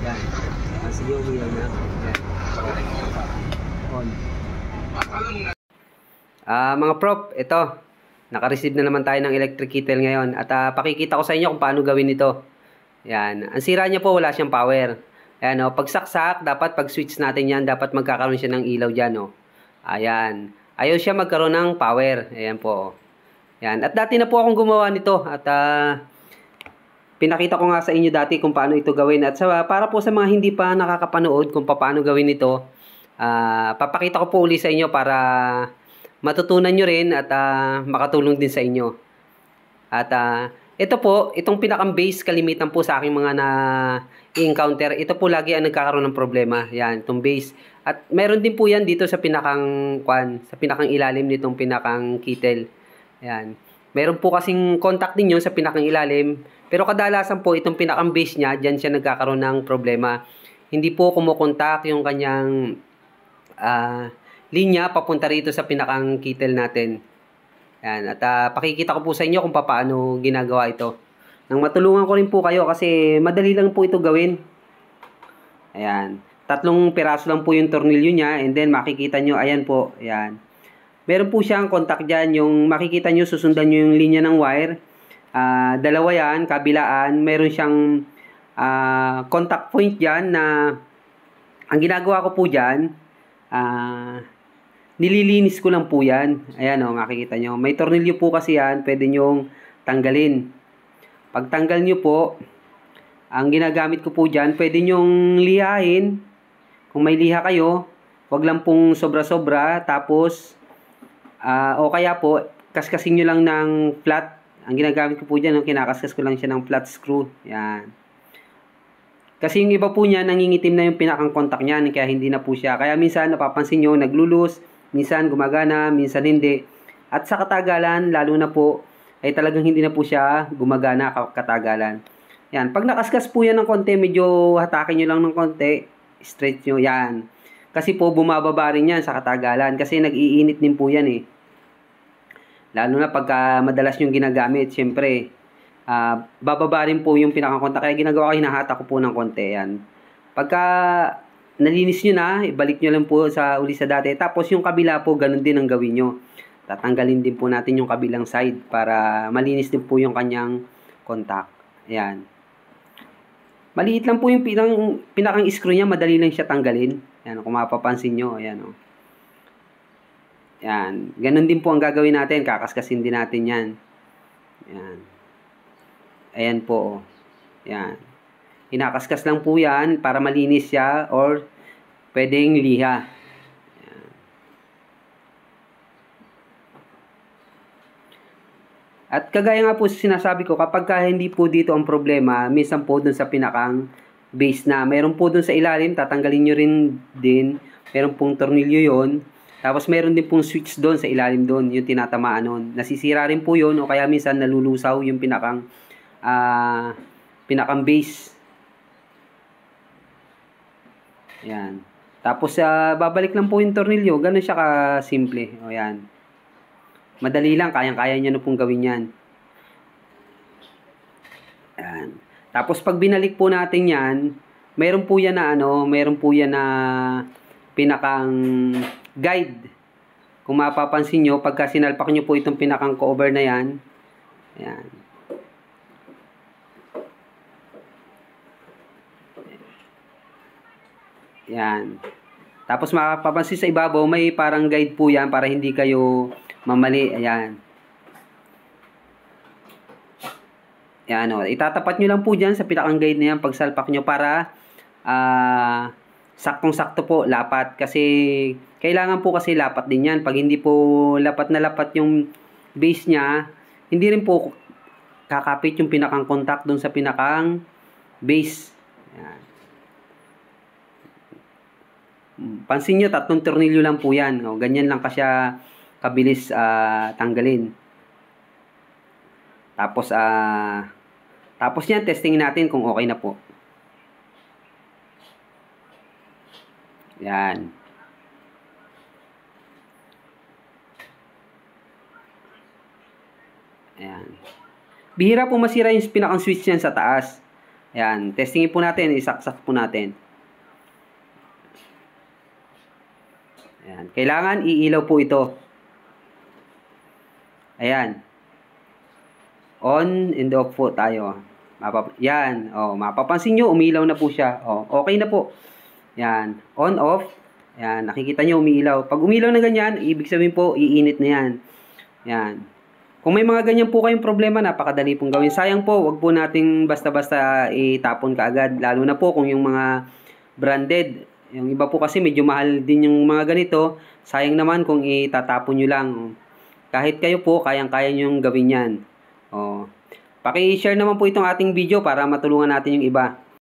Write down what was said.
Yan. Pansin nyo, umilaw na. Yan. On. Mga prop, ito. Naka-receive na naman tayo ng electric kettle ngayon. At pakikita ko sa inyo kung paano gawin ito. Yan. Ang sira niya po, wala siyang power. Ayan, pag saksak, dapat pag switch natin yan, dapat magkakaroon siya ng ilaw dyan. Ayan. Ayaw siya magkaroon ng power. Ayan po. Yan. At dati na po akong gumawa nito. At pinakita ko nga sa inyo dati kung paano ito gawin. At para po sa mga hindi pa nakakapanood kung paano gawin ito, papakita ko po uli sa inyo para matutunan nyo rin at makatulong din sa inyo. At ito po, itong pinakang base kalimitan po sa aking mga na-encounter, ito po lagi ang nagkakaroon ng problema. Yan, itong base. At meron din po yan dito sa pinakang ilalim nitong pinakang kettle. Yan. Meron po kasing contact din yun sa pinakang ilalim. Pero kadalasan po itong pinakang base niya, dyan siya nagkakaroon ng problema. Hindi po kumukontak yung kanyang linya papunta rito sa pinakang kettle natin. Yan. At pakikita ko po sa inyo kung paano ginagawa ito. Nang matulungan ko rin po kayo kasi madali lang po ito gawin. Ayan. 3 piraso lang po yung tornilyo niya and then makikita nyo, ayan po. Ayan. Meron po siyang contact dyan. Yung makikita nyo, susundan nyo yung linya ng wire. Dalawa yan, kabilaan. Meron siyang contact point dyan na ang ginagawa ko po dyan, nililinis ko lang po yan. Ayan makikita nyo. May tornilyo po kasi yan, pwede nyong tanggalin. Pag tanggal nyo po, ang ginagamit ko po dyan, pwede nyong lihain. Kung may liha kayo, wag lang pong sobra-sobra. Tapos, o kaya po, kaskasin nyo lang ng flat. Ang ginagamit ko po dyan, kinakaskas ko lang siya ng flat screw. Yan. Kasi yung iba po niya, nangingitim na yung pinakang contact niyan, kaya hindi na po siya. Kaya minsan, napapansin nyo, naglulus, minsan gumagana, minsan hindi. At sa katagalan, lalo na po, ay talagang hindi na po siya gumagana katagalan. Yan. Pag nakaskas po yan ng konti, medyo hatakin nyo lang ng konti, stretch nyo, yan. Kasi po, bumababa rin yan sa katagalan. Kasi nag-iinit din po yan Lalo na pagka madalas yung ginagamit, syempre, bababa rin po yung pinakakontak. Kaya ginagawa ko, hinahata ko po ng konti. Yan. Pagka nalinis nyo na, ibalik nyo lang po uli sa dati. Tapos yung kabila po, ganun din ang gawin nyo. Tatanggalin din po natin yung kabilang side para malinis din po yung kanyang contact. Ayan. Maliit lang po yung pinakang screw niya, madali lang siya tanggalin. Ayan, kung mapapansin nyo. Ayan Yan. Ganun din po ang gagawin natin. Kakaskasin din natin yan. Yan. Ayan po. Yan. Hinakaskas lang po yan para malinis siya or pwedeng liha. Yan. At kagaya nga po sinasabi ko, kapag hindi po dito ang problema, minsan po dun sa pinakang base na. Meron po dun sa ilalim, tatanggalin nyo rin din. Meron pong tornilyo yon. Tapos meron din pong switch doon sa ilalim doon, yung tinatamaan noon. Nasisira rin po yun o kaya minsan nalulusaw yung pinakang base. Ayan. Tapos babalik lang po yung tornilyo. Ganun siya ka-simple. O yan. Madali lang, kayang-kaya nyo na pong gawin yan. Ayan. Tapos pag binalik po natin yan, meron po yan na pinakang guide. Kung mapapansin nyo, pagka sinalpak nyo po itong pinakang cover na yan, ayan. Yan. Tapos mapapansin sa ibabaw, may parang guide po yan para hindi kayo mamali. Ayan. Yan itatapat nyo lang po dyan sa pinakang guide na yan pagsalpak nyo para saktong-sakto po, lapat. Kasi, kailangan po kasi lapat din yan. Pag hindi po lapat na lapat yung base niya, hindi rin po kakapit yung pinakang contact dun sa pinakang base. Yan. Pansin nyo, 3 tornilyo lang po yan. Ganyan lang kasya kabilis tanggalin. Tapos yan, testing natin kung okay na po. Yan. Ayan. Bihira po masira yung pinakang switch niyan sa taas. Ayan, testingin po natin, isaksak po natin. Ayan, kailangan iilaw po ito. Ayan. On and off po tayo. Yan, mapapansin nyo, umilaw na po siya. Okay na po. Yan, on, off. Yan, nakikita nyo, umiilaw. Pag umilaw na ganyan, ibig sabihin po, iinit na yan. Yan. Kung may mga ganyan po kayong problema, napakadali pong gawin. Sayang po, wag po nating basta-basta itapon kaagad. Lalo na po kung yung mga branded. Yung iba po kasi medyo mahal din yung mga ganito. Sayang naman kung itatapon nyo lang. Kahit kayo po, kayang-kaya nyo yung gawin yan. Paki-share naman po itong ating video para matulungan natin yung iba.